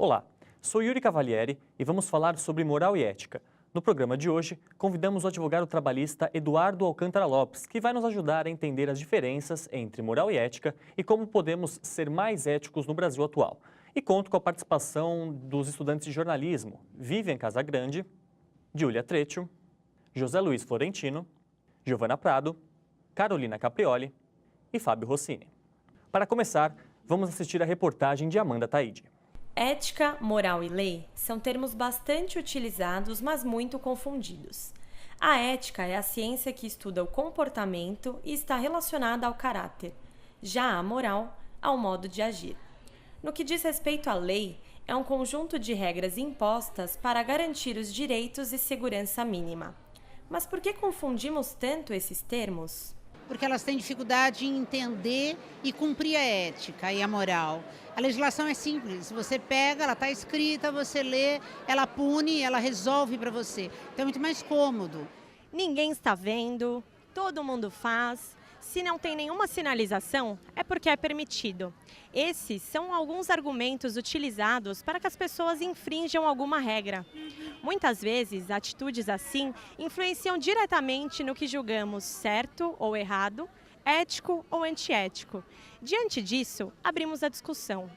Olá, sou Yuri Cavalieri e vamos falar sobre moral e ética. No programa de hoje, convidamos o advogado trabalhista Eduardo Alcântara Lopes, que vai nos ajudar a entender as diferenças entre moral e ética e como podemos ser mais éticos no Brasil atual. E conto com a participação dos estudantes de jornalismo Vivian Casagrande, Giulia Treccio, José Luiz Florentino, Giovana Prado, Carolina Caprioli e Fábio Rossini. Para começar, vamos assistir a reportagem de Amanda Taide. Ética, moral e lei são termos bastante utilizados, mas muito confundidos. A ética é a ciência que estuda o comportamento e está relacionada ao caráter. Já a moral, ao modo de agir. No que diz respeito à lei, é um conjunto de regras impostas para garantir os direitos e segurança mínima. Mas por que confundimos tanto esses termos? Porque elas têm dificuldade em entender e cumprir a ética e a moral. A legislação é simples, você pega, ela está escrita, você lê, ela pune, ela resolve para você. Então é muito mais cômodo. Ninguém está vendo, todo mundo faz. Se não tem nenhuma sinalização, é porque é permitido. Esses são alguns argumentos utilizados para que as pessoas infrinjam alguma regra. Muitas vezes, atitudes assim influenciam diretamente no que julgamos certo ou errado, ético ou antiético. Diante disso, abrimos a discussão.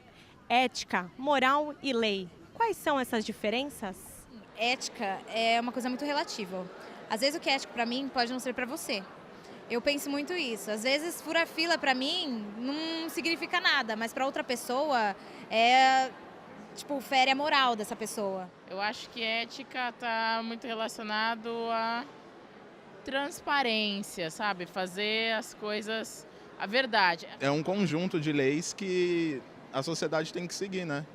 Ética, moral e lei. Quais são essas diferenças? Ética é uma coisa muito relativa. Às vezes o que é ético para mim pode não ser para você. Eu penso muito isso. Às vezes, furar fila para mim não significa nada, mas para outra pessoa fere a moral dessa pessoa. Eu acho que ética está muito relacionado à transparência, sabe? Fazer as coisas, a verdade. É um conjunto de leis que a sociedade tem que seguir, né?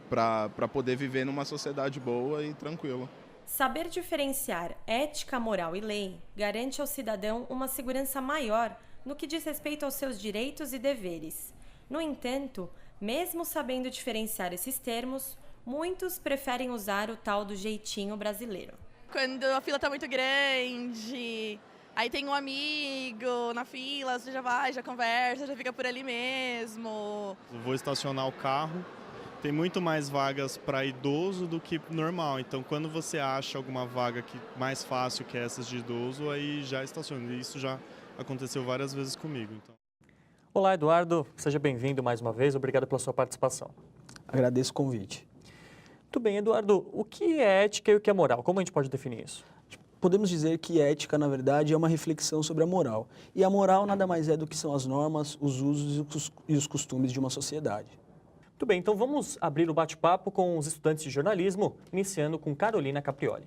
Para poder viver numa sociedade boa e tranquila. Saber diferenciar ética, moral e lei garante ao cidadão uma segurança maior no que diz respeito aos seus direitos e deveres. No entanto, mesmo sabendo diferenciar esses termos, muitos preferem usar o tal do jeitinho brasileiro. Quando a fila está muito grande, aí tem um amigo na fila, você já vai, já conversa, já fica por ali mesmo. Vou estacionar o carro. Tem muito mais vagas para idoso do que normal. Então, quando você acha alguma vaga mais fácil que essas de idoso, aí já estaciona. E isso já aconteceu várias vezes comigo. Então. Olá, Eduardo. Seja bem-vindo mais uma vez. Obrigado pela sua participação. Agradeço o convite. Muito bem, Eduardo. O que é ética e o que é moral? Como a gente pode definir isso? Podemos dizer que ética, na verdade, é uma reflexão sobre a moral. E a moral nada mais é do que são as normas, os usos e os costumes de uma sociedade. Muito bem, então vamos abrir o bate-papo com os estudantes de jornalismo, iniciando com Carolina Caprioli.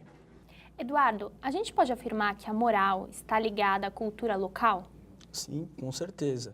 Eduardo, a gente pode afirmar que a moral está ligada à cultura local? Sim, com certeza.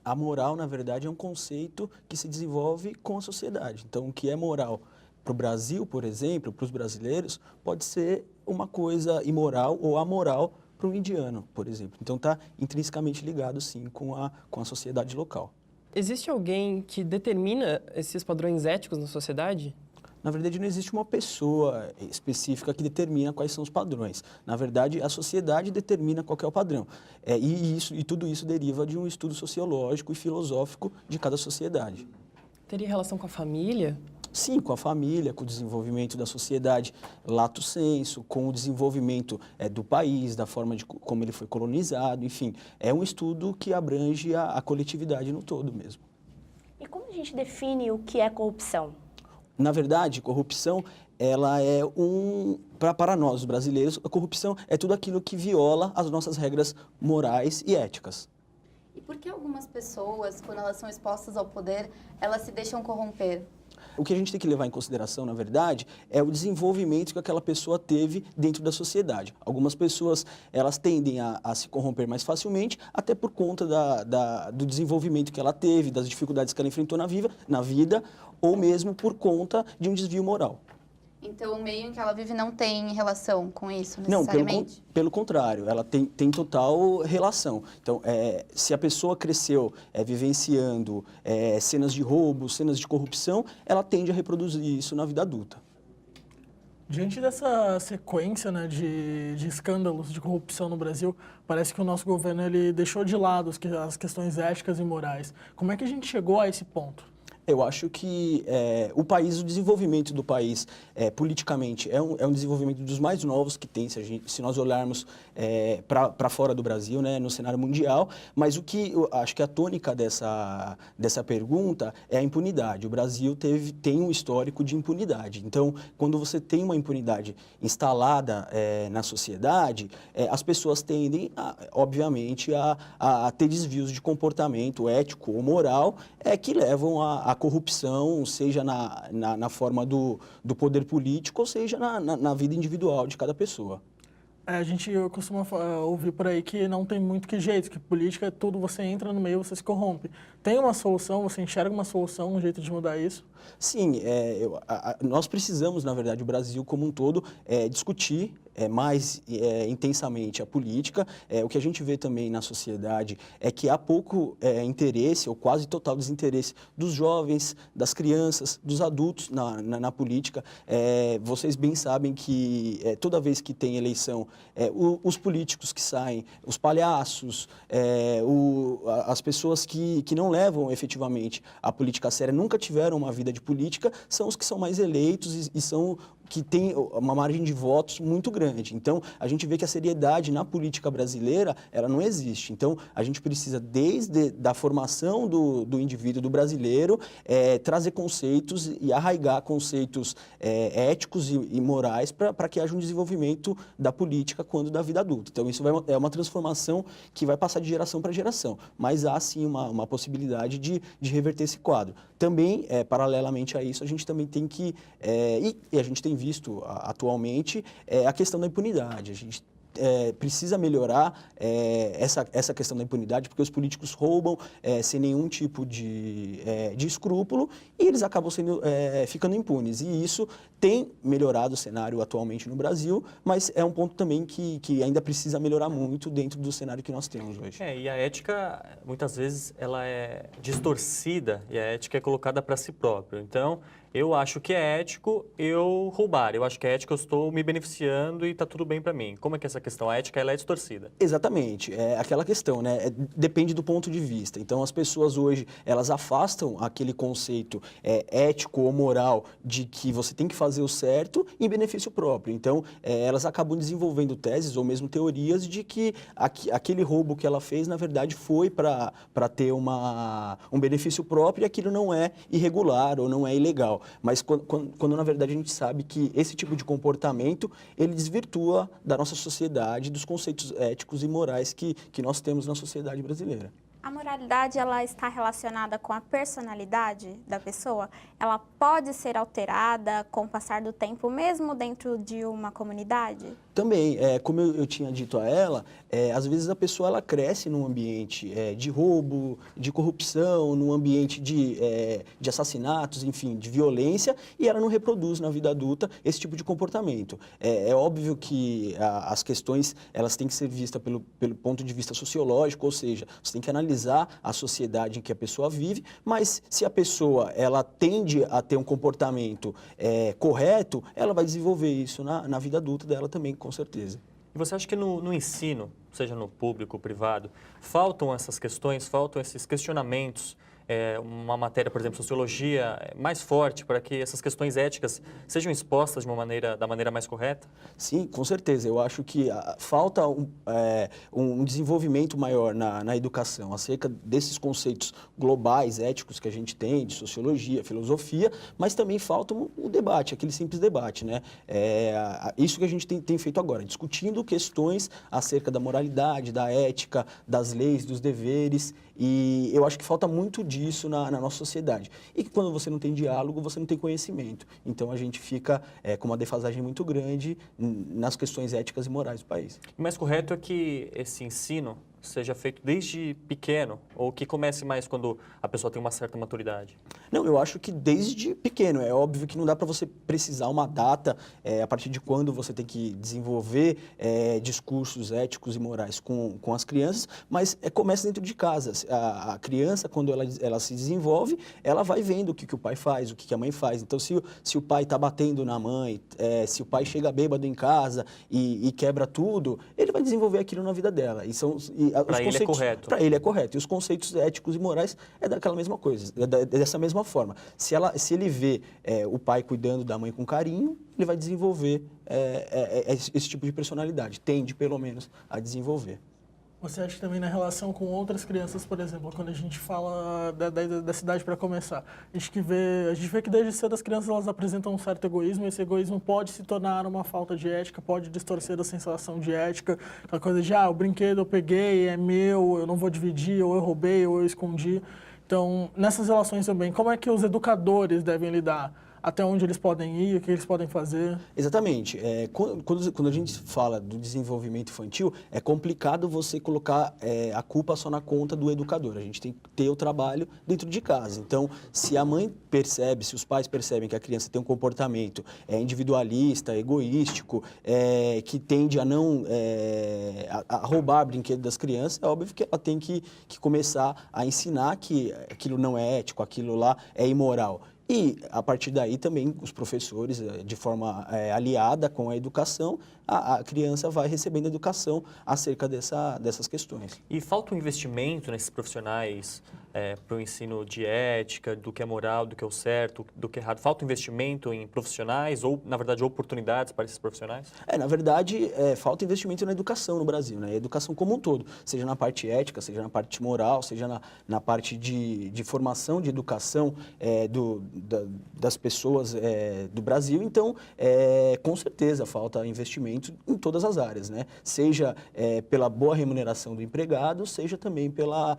A moral, na verdade, é um conceito que se desenvolve com a sociedade. Então, o que é moral para o Brasil, por exemplo, para os brasileiros, pode ser uma coisa imoral ou amoral para um indiano, por exemplo. Então, está intrinsecamente ligado, sim, com a sociedade local. Existe alguém que determina esses padrões éticos na sociedade? Na verdade, não existe uma pessoa específica que determina quais são os padrões. Na verdade, a sociedade determina qual que é o padrão. E tudo isso deriva de um estudo sociológico e filosófico de cada sociedade. Teria relação com a família? Sim, com a família, com o desenvolvimento da sociedade lato sensu, com o desenvolvimento do país, da forma de como ele foi colonizado, enfim. É um estudo que abrange a coletividade no todo mesmo. E como a gente define o que é corrupção? Na verdade, corrupção, ela é para nós, os brasileiros, a corrupção é tudo aquilo que viola as nossas regras morais e éticas. E por que algumas pessoas, quando elas são expostas ao poder, elas se deixam corromper? O que a gente tem que levar em consideração, na verdade, é o desenvolvimento que aquela pessoa teve dentro da sociedade. Algumas pessoas, elas tendem a se corromper mais facilmente, até por conta do desenvolvimento que ela teve, das dificuldades que ela enfrentou na vida, ou mesmo por conta de um desvio moral. Então, o meio em que ela vive não tem relação com isso, necessariamente? Não, pelo contrário, ela tem total relação. Então, se a pessoa cresceu vivenciando cenas de roubo, cenas de corrupção, ela tende a reproduzir isso na vida adulta. Diante dessa sequência, né, de escândalos de corrupção no Brasil, parece que o nosso governo ele deixou de lado as questões éticas e morais. Como é que a gente chegou a esse ponto? Eu acho que o desenvolvimento do país politicamente é um desenvolvimento dos mais novos que tem, se nós olharmos para fora do Brasil, né, no cenário mundial, mas o que eu acho que a tônica dessa pergunta é a impunidade. O Brasil tem um histórico de impunidade. Então, quando você tem uma impunidade instalada na sociedade, as pessoas tendem, obviamente, a ter desvios de comportamento ético ou moral que levam à corrupção, seja na forma do poder político, ou seja na vida individual de cada pessoa. A gente costuma ouvir por aí que não tem muito que jeito, que política é tudo, você entra no meio, você se corrompe. Tem uma solução, você enxerga uma solução, um jeito de mudar isso? Sim, nós precisamos, na verdade, o Brasil como um todo, discutir mais intensamente a política. O que a gente vê também na sociedade é que há pouco interesse, ou quase total desinteresse, dos jovens, das crianças, dos adultos na política. Vocês bem sabem que toda vez que tem eleição, os políticos que saem, os palhaços, as pessoas que não levam efetivamente a política a sério, nunca tiveram uma vida de política, são os que são mais eleitos e são que tem uma margem de votos muito grande. Então, a gente vê que a seriedade na política brasileira, ela não existe. Então, a gente precisa, desde da formação do indivíduo, do brasileiro, trazer conceitos e arraigar conceitos éticos e morais para que haja um desenvolvimento da política quando da vida adulta. Então, isso é uma transformação que vai passar de geração para geração. Mas há, sim, uma possibilidade de reverter esse quadro. Também, paralelamente a isso, a gente também tem que, e a gente tem visto atualmente, a questão da impunidade. A gente precisa melhorar essa questão da impunidade, porque os políticos roubam sem nenhum tipo de escrúpulo e eles acabam ficando impunes. E isso tem melhorado o cenário atualmente no Brasil, mas é um ponto também que ainda precisa melhorar muito dentro do cenário que nós temos hoje. E a ética, muitas vezes, ela é distorcida e a ética é colocada para si próprio. Então, eu acho que é ético eu roubar, eu acho que é ético eu estou me beneficiando e está tudo bem para mim. Como é que é essa questão? A ética ela é distorcida. Exatamente, é aquela questão, né? Depende do ponto de vista. Então, as pessoas hoje, elas afastam aquele conceito ético ou moral de que você tem que fazer o certo em benefício próprio. Então, elas acabam desenvolvendo teses ou mesmo teorias de que aquele roubo que ela fez, na verdade, foi para ter um benefício próprio e aquilo não é irregular ou não é ilegal. Mas quando na verdade a gente sabe que esse tipo de comportamento, ele desvirtua da nossa sociedade, dos conceitos éticos e morais que nós temos na sociedade brasileira. A moralidade, ela está relacionada com a personalidade da pessoa? Ela pode ser alterada com o passar do tempo, mesmo dentro de uma comunidade? Também, como eu tinha dito a ela, às vezes a pessoa ela cresce num ambiente de roubo, de corrupção, num ambiente de assassinatos, enfim, de violência, e ela não reproduz na vida adulta esse tipo de comportamento. É óbvio que as questões elas têm que ser vistas pelo ponto de vista sociológico, ou seja, você tem que analisar a sociedade em que a pessoa vive, mas se a pessoa ela tende a ter um comportamento correto, ela vai desenvolver isso na vida adulta dela também, com certeza. E você acha que no ensino, seja no público ou privado, faltam essas questões, faltam esses questionamentos, uma matéria, por exemplo, sociologia, mais forte para que essas questões éticas sejam expostas da maneira mais correta? Sim, com certeza. Eu acho que falta um desenvolvimento maior na educação acerca desses conceitos globais, éticos que a gente tem, de sociologia, filosofia, mas também falta o debate, aquele simples debate, né? Isso que a gente tem feito agora, discutindo questões acerca da moralidade, da ética, das leis, dos deveres, e eu acho que falta muito disso na nossa sociedade. E que quando você não tem diálogo, você não tem conhecimento. Então a gente fica com uma defasagem muito grande nas questões éticas e morais do país. O mais correto é que esse ensino seja feito desde pequeno ou que comece mais quando a pessoa tem uma certa maturidade? Não, eu acho que desde pequeno. É óbvio que não dá para você precisar uma data a partir de quando você tem que desenvolver discursos éticos e morais com as crianças, mas começa dentro de casa. A criança, quando ela se desenvolve, ela vai vendo o que o pai faz, o que a mãe faz. Então, se o pai está batendo na mãe, se o pai chega bêbado em casa e quebra tudo, ele vai desenvolver aquilo na vida dela. E Para ele é correto. Para ele é correto. E os conceitos éticos e morais é daquela mesma coisa, dessa mesma forma. Se ele vê o pai cuidando da mãe com carinho, ele vai desenvolver esse tipo de personalidade. Tende, pelo menos, a desenvolver. Você acha que também na relação com outras crianças, por exemplo, quando a gente fala da cidade para começar, a gente vê que desde cedo as crianças elas apresentam um certo egoísmo, e esse egoísmo pode se tornar uma falta de ética, pode distorcer a sensação de ética, aquela coisa de, o brinquedo eu peguei, é meu, eu não vou dividir, ou eu roubei, ou eu escondi. Então, nessas relações também, como é que os educadores devem lidar? Até onde eles podem ir, o que eles podem fazer? Exatamente. Quando a gente fala do desenvolvimento infantil, é complicado você colocar a culpa só na conta do educador. A gente tem que ter o trabalho dentro de casa. Então, se a mãe percebe, se os pais percebem que a criança tem um comportamento individualista, egoístico, que tende a não a roubar brinquedo das crianças, é óbvio que ela tem que começar a ensinar que aquilo não é ético, aquilo lá é imoral. E, a partir daí, também, os professores, de forma aliada com a educação, a criança vai recebendo educação acerca dessas questões. E falta um investimento nesses profissionais para o ensino de ética, do que é moral, do que é o certo, do que é errado? Falta investimento em profissionais ou, na verdade, oportunidades para esses profissionais? Na verdade, falta investimento na educação no Brasil, né? Educação como um todo, seja na parte ética, seja na parte moral, seja na parte de formação de educação das pessoas do Brasil. Então, com certeza, falta investimento em todas as áreas, né? Seja pela boa remuneração do empregado, seja também pela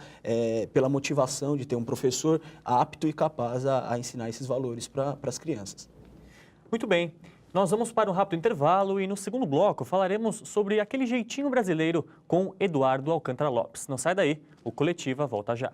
motivação de ter um professor apto e capaz a ensinar esses valores para as crianças. Muito bem. Nós vamos para um rápido intervalo e no segundo bloco falaremos sobre aquele jeitinho brasileiro com Eduardo Alcântara Lopes. Não sai daí, o Coletiva volta já.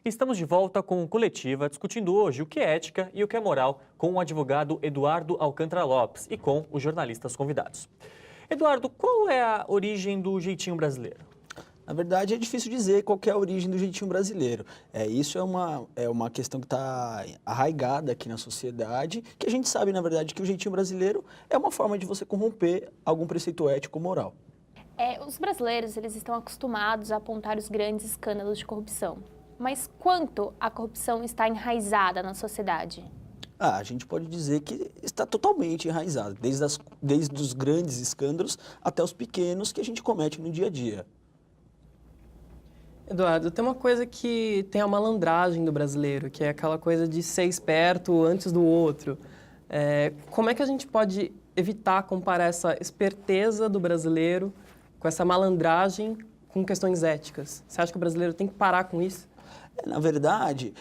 Estamos de volta com o Coletiva, discutindo hoje o que é ética e o que é moral com o advogado Eduardo Alcântara Lopes e com os jornalistas convidados. Eduardo, qual é a origem do jeitinho brasileiro? Na verdade, é difícil dizer qual é a origem do jeitinho brasileiro. Isso é uma questão que está arraigada aqui na sociedade, que a gente sabe, na verdade, que o jeitinho brasileiro é uma forma de você corromper algum preceito ético ou moral. Os brasileiros, eles estão acostumados a apontar os grandes escândalos de corrupção. Mas quanto a corrupção está enraizada na sociedade? A gente pode dizer que está totalmente enraizada, desde os grandes escândalos até os pequenos que a gente comete no dia a dia. Eduardo, tem uma coisa que tem a malandragem do brasileiro, que é aquela coisa de ser esperto antes do outro. Como é que a gente pode evitar comparar essa esperteza do brasileiro com essa malandragem com questões éticas? Você acha que o brasileiro tem que parar com isso? Na verdade,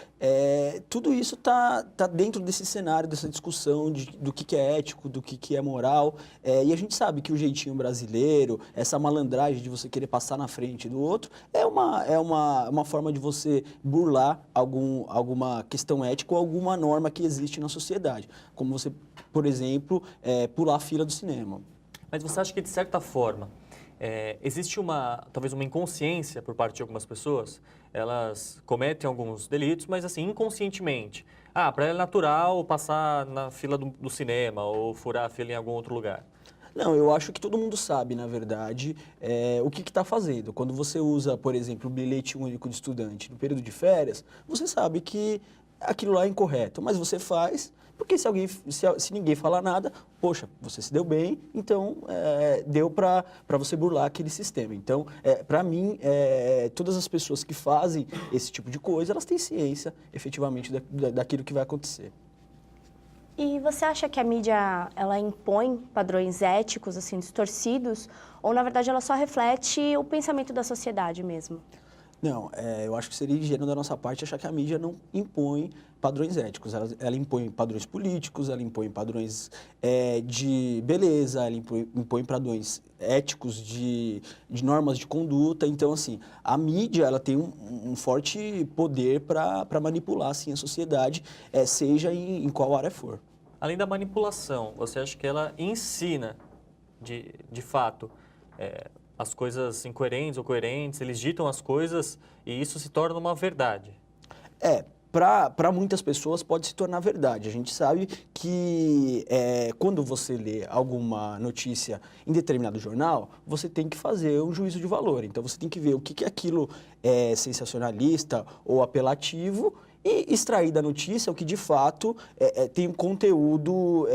tudo isso está dentro desse cenário, dessa discussão do que é ético, do que é moral. E a gente sabe que o jeitinho brasileiro, essa malandragem de você querer passar na frente do outro, é uma forma de você burlar alguma questão ética ou alguma norma que existe na sociedade. Como você, por exemplo, pular a fila do cinema. Mas você acha que, de certa forma, existe talvez uma inconsciência por parte de algumas pessoas? Elas cometem alguns delitos, mas assim, inconscientemente. Para ela é natural passar na fila do cinema ou furar a fila em algum outro lugar. Não, eu acho que todo mundo sabe, na verdade, o que está fazendo. Quando você usa, por exemplo, o bilhete único de estudante no período de férias, você sabe que aquilo lá é incorreto, mas você faz porque se ninguém falar nada, poxa, você se deu bem, então deu para você burlar aquele sistema. Então, para mim, todas as pessoas que fazem esse tipo de coisa, elas têm ciência, efetivamente, daquilo que vai acontecer. E você acha que a mídia, ela impõe padrões éticos, assim, distorcidos, ou, na verdade, ela só reflete o pensamento da sociedade mesmo? Não, eu acho que seria ingênuo da nossa parte achar que a mídia não impõe padrões éticos. Ela impõe padrões políticos, ela impõe padrões de beleza, ela impõe padrões éticos de normas de conduta. Então, assim, a mídia ela tem um forte poder para manipular assim, a sociedade, seja em qual área for. Além da manipulação, você acha que ela ensina, de fato, as coisas incoerentes ou coerentes, eles ditam as coisas e isso se torna uma verdade? Para muitas pessoas pode se tornar verdade. A gente sabe que quando você lê alguma notícia em determinado jornal, você tem que fazer um juízo de valor. Então você tem que ver o que aquilo é sensacionalista ou apelativo e extrair da notícia o que de fato tem um conteúdo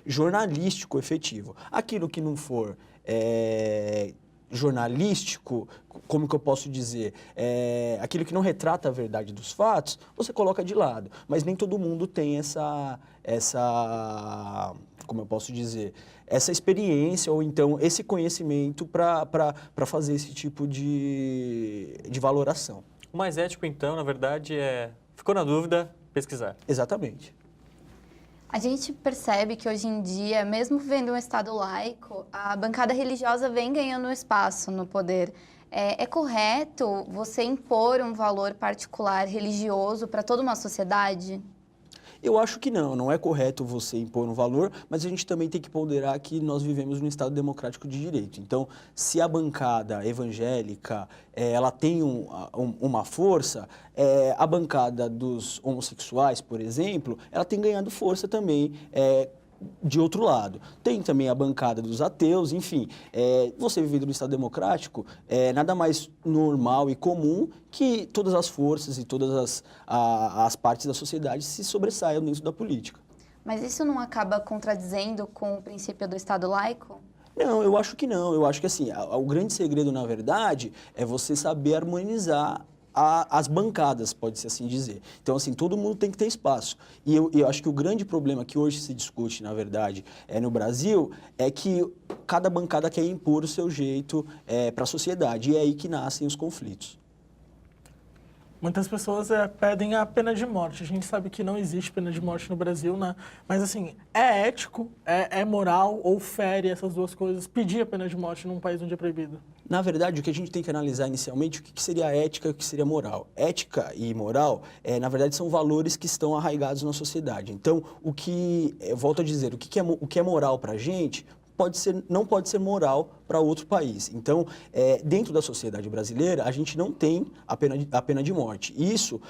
jornalístico efetivo. Aquilo que não for jornalístico, como que eu posso dizer, aquilo que não retrata a verdade dos fatos, você coloca de lado. Mas nem todo mundo tem essa como eu posso dizer, essa experiência ou então esse conhecimento para fazer esse tipo de valoração. O mais ético, então, na verdade, ficou na dúvida, pesquisar. Exatamente. A gente percebe que hoje em dia, mesmo vivendo um Estado laico, a bancada religiosa vem ganhando espaço no poder. É correto você impor um valor particular religioso para toda uma sociedade? Eu acho que não é correto você impor um valor, mas a gente também tem que ponderar que nós vivemos num Estado democrático de direito. Então, se a bancada evangélica ela tem uma força, a bancada dos homossexuais, por exemplo, ela tem ganhado força também de outro lado. Tem também a bancada dos ateus, enfim. Você vivendo no Estado democrático, nada mais normal e comum que todas as forças e todas as partes da sociedade se sobressaiam dentro da política. Mas isso não acaba contradizendo com o princípio do Estado laico? Não, eu acho que não. Eu acho que assim, o grande segredo, na verdade, é você saber harmonizar as bancadas, pode-se assim dizer. Então, assim, todo mundo tem que ter espaço. E eu acho que o grande problema que hoje se discute, na verdade, no Brasil, é que cada bancada quer impor o seu jeito para a sociedade. E é aí que nascem os conflitos. Muitas pessoas pedem a pena de morte. A gente sabe que não existe pena de morte no Brasil, né? Mas, assim, é ético, é moral ou fere essas duas coisas pedir a pena de morte num país onde é proibido? Na verdade, o que a gente tem que analisar inicialmente, o que seria ética e o que seria moral. Ética e moral, na verdade, são valores que estão arraigados na sociedade. Então, eu volto a dizer, o que é moral para a gente não pode ser moral para outro país. Então, dentro da sociedade brasileira, a gente não tem a pena de morte. Isso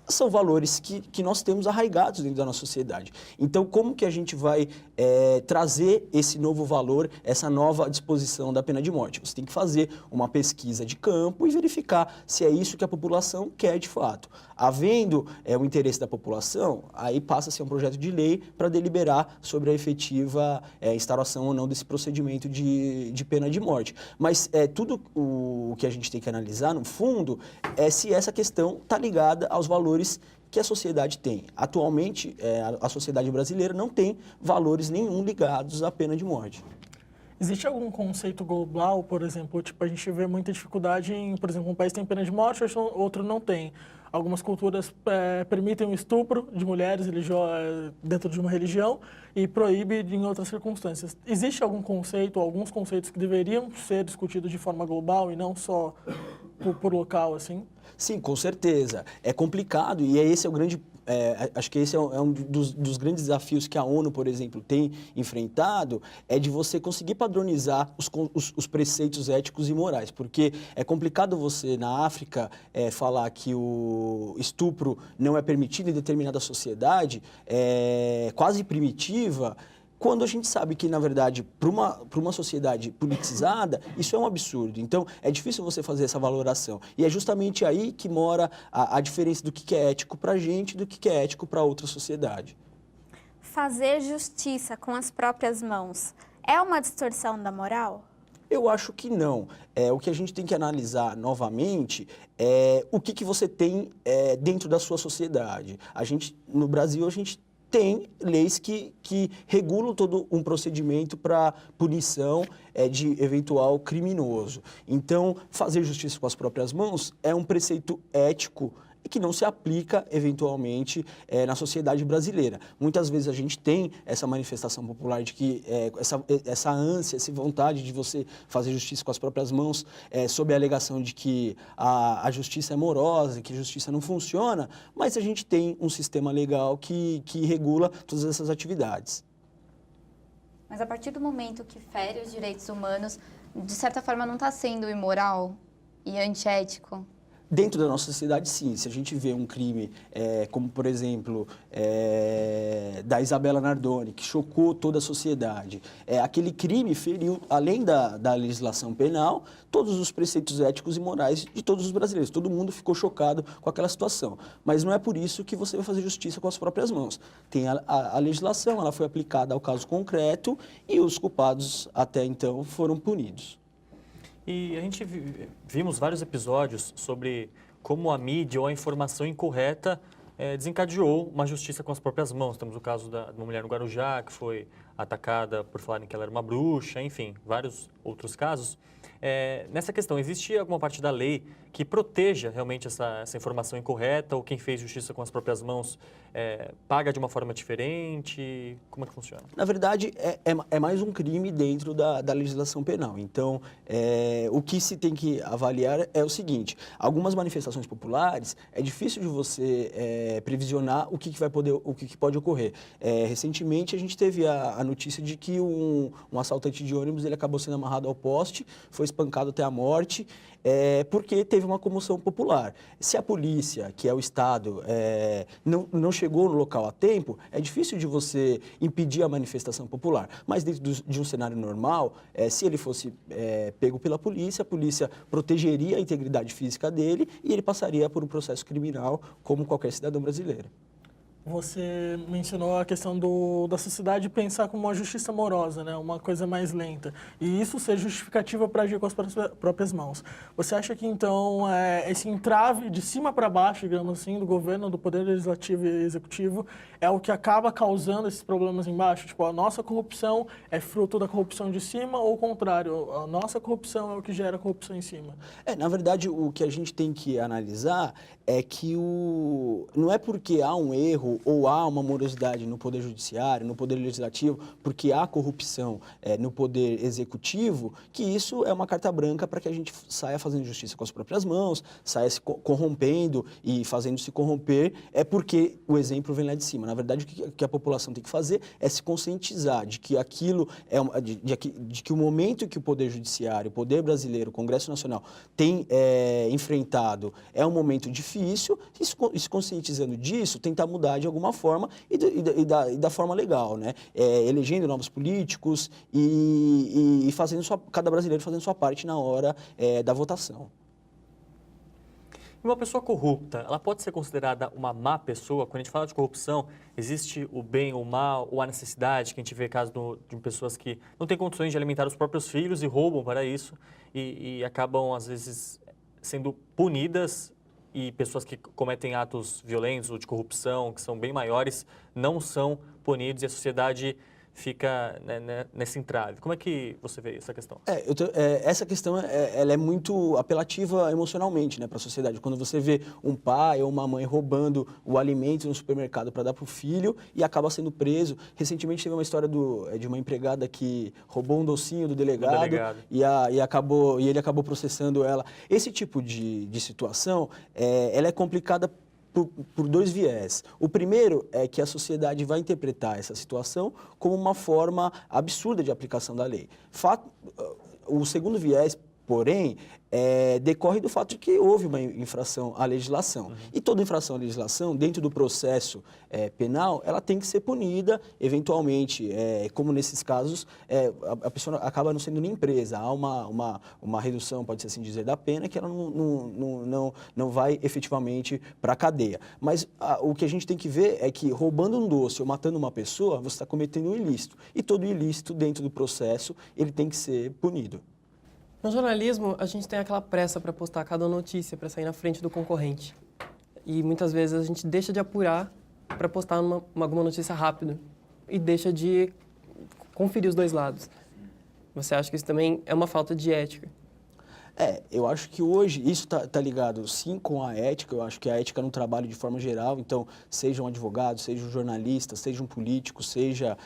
são valores que nós temos arraigados dentro da nossa sociedade. Então, como que a gente vai trazer esse novo valor, essa nova disposição da pena de morte? Você tem que fazer uma pesquisa de campo e verificar se é isso que a população quer de fato. Havendo o interesse da população, aí passa a ser um projeto de lei para deliberar sobre a efetiva instauração ou não desse procedimento de pena de morte. Mas tudo o que a gente tem que analisar, no fundo, é se essa questão está ligada aos valores que a sociedade tem. Atualmente, a sociedade brasileira não tem valores nenhum ligados à pena de morte. Existe algum conceito global, por exemplo, tipo, a gente vê muita dificuldade em, por exemplo, um país tem pena de morte, outro não tem. Algumas culturas permitem o estupro de mulheres dentro de uma religião e proíbe em outras circunstâncias. Existe algum conceito, alguns conceitos que deveriam ser discutidos de forma global e não só por local, assim? Sim, com certeza. É complicado e esse é o grande... acho que esse é um dos grandes desafios que a ONU, por exemplo, tem enfrentado, é de você conseguir padronizar os preceitos éticos e morais, porque é complicado você, na África, falar que o estupro não é permitido em determinada sociedade, quase primitiva, quando a gente sabe que, na verdade, para uma sociedade politizada, isso é um absurdo. Então, é difícil você fazer essa valoração. E é justamente aí que mora a diferença do que é ético para a gente e do que é ético para outra sociedade. Fazer justiça com as próprias mãos é uma distorção da moral? Eu acho que não. O que a gente tem que analisar novamente é o que você tem dentro da sua sociedade. No Brasil, a gente tem leis que regulam todo um procedimento para punição de eventual criminoso. Então, fazer justiça com as próprias mãos é um preceito ético que não se aplica, eventualmente, na sociedade brasileira. Muitas vezes a gente tem essa manifestação popular de que essa ânsia, essa vontade de você fazer justiça com as próprias mãos, sob a alegação de que a justiça é morosa, que a justiça não funciona, mas a gente tem um sistema legal que regula todas essas atividades. Mas a partir do momento que fere os direitos humanos, de certa forma não está sendo imoral e antiético? Dentro da nossa sociedade, sim. Se a gente vê um crime, como, por exemplo, da Isabela Nardoni, que chocou toda a sociedade, aquele crime feriu, além da legislação penal, todos os preceitos éticos e morais de todos os brasileiros. Todo mundo ficou chocado com aquela situação. Mas não é por isso que você vai fazer justiça com as próprias mãos. Tem a legislação, ela foi aplicada ao caso concreto e os culpados, até então, foram punidos. E a gente vimos vários episódios sobre como a mídia ou a informação incorreta desencadeou uma justiça com as próprias mãos. Temos o caso de uma mulher no Guarujá que foi atacada por falarem que ela era uma bruxa, enfim, vários outros casos. Nessa questão, existe alguma parte da lei que proteja realmente essa informação incorreta, ou quem fez justiça com as próprias mãos paga de uma forma diferente? Como é que funciona? Na verdade, é mais um crime dentro da legislação penal. Então, o que se tem que avaliar é o seguinte: algumas manifestações populares, é difícil de você previsionar o que pode ocorrer. Recentemente, a gente teve a notícia de que um assaltante de ônibus ele acabou sendo amarrado ao poste, foi espancado até a morte, porque teve uma comoção popular. Se a polícia, que é o Estado, não chegou no local a tempo, é difícil de você impedir a manifestação popular. Mas dentro de um cenário normal, se ele fosse pego pela polícia, a polícia protegeria a integridade física dele e ele passaria por um processo criminal como qualquer cidadão brasileiro. Você mencionou a questão da sociedade pensar como uma justiça morosa, né? Uma coisa mais lenta. E isso ser justificativa para agir com as próprias mãos. Você acha que, então, esse entrave de cima para baixo, digamos assim, do governo, do poder legislativo e executivo, é o que acaba causando esses problemas embaixo? Tipo, a nossa corrupção é fruto da corrupção de cima ou o contrário? A nossa corrupção é o que gera corrupção em cima? Na verdade, o que a gente tem que analisar é que não é porque há um erro ou há uma morosidade no Poder Judiciário, no Poder Legislativo, porque há corrupção no Poder Executivo, que isso é uma carta branca para que a gente saia fazendo justiça com as próprias mãos, saia se corrompendo e fazendo se corromper, porque o exemplo vem lá de cima. Na verdade, o que a população tem que fazer é se conscientizar de que aquilo de que o momento que o Poder Judiciário, o Poder Brasileiro, o Congresso Nacional tem enfrentado é um momento difícil, e se conscientizando disso, tentar mudar de alguma forma e da forma legal, né? Elegendo novos políticos e cada brasileiro fazendo sua parte na hora da votação. Uma pessoa corrupta, ela pode ser considerada uma má pessoa? Quando a gente fala de corrupção, existe o bem ou o mal, ou a necessidade, que a gente vê casos de pessoas que não têm condições de alimentar os próprios filhos e roubam para isso e acabam, às vezes, sendo punidas, e pessoas que cometem atos violentos ou de corrupção, que são bem maiores, não são punidos e a sociedade fica nesse entrave. Como é que você vê essa questão? Essa questão ela é muito apelativa emocionalmente, né, para a sociedade. Quando você vê um pai ou uma mãe roubando o alimento no supermercado para dar para o filho e acaba sendo preso. Recentemente teve uma história de uma empregada que roubou um docinho do delegado. E ele acabou processando ela. Esse tipo de situação, ela é complicada por dois viés. O primeiro é que a sociedade vai interpretar essa situação como uma forma absurda de aplicação da lei. O segundo viés, porém, decorre do fato de que houve uma infração à legislação. E toda infração à legislação, dentro do processo penal, ela tem que ser punida, eventualmente, como nesses casos, a pessoa acaba não sendo nem presa. Há uma redução, pode-se assim dizer, da pena, que ela não vai efetivamente para a cadeia. Mas o que a gente tem que ver é que, roubando um doce ou matando uma pessoa, você está cometendo um ilícito. E todo ilícito, dentro do processo, ele tem que ser punido. No jornalismo, a gente tem aquela pressa para postar cada notícia, para sair na frente do concorrente. E muitas vezes a gente deixa de apurar para postar alguma notícia rápido e deixa de conferir os dois lados. Você acha que isso também é uma falta de ética? Eu acho que hoje isso tá ligado sim com a ética. Eu acho que a ética no trabalho de forma geral, então seja um advogado, seja um jornalista, seja um político, seja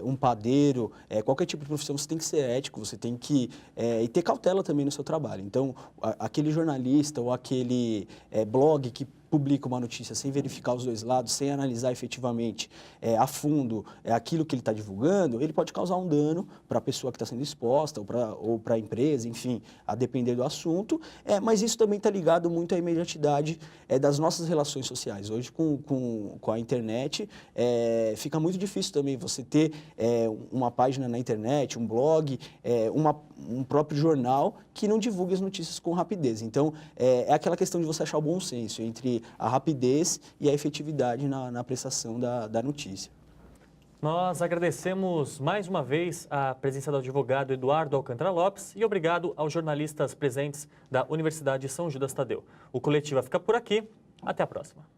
um padeiro, qualquer tipo de profissão, você tem que ser ético, você tem que e ter cautela também no seu trabalho. Então, aquele jornalista ou aquele blog que publica uma notícia sem verificar os dois lados, sem analisar efetivamente a fundo aquilo que ele está divulgando, ele pode causar um dano para a pessoa que está sendo exposta ou para a empresa, enfim, a depender do assunto. Mas isso também está ligado muito à imediatidade das nossas relações sociais. Hoje, com a internet, fica muito difícil também você ter uma página na internet, um blog, um próprio jornal que não divulgue as notícias com rapidez. Então, é aquela questão de você achar o bom senso entre a rapidez e a efetividade na prestação da notícia. Nós agradecemos mais uma vez a presença do advogado Eduardo Alcântara Lopes e obrigado aos jornalistas presentes da Universidade São Judas Tadeu. O Coletiva fica por aqui. Até a próxima.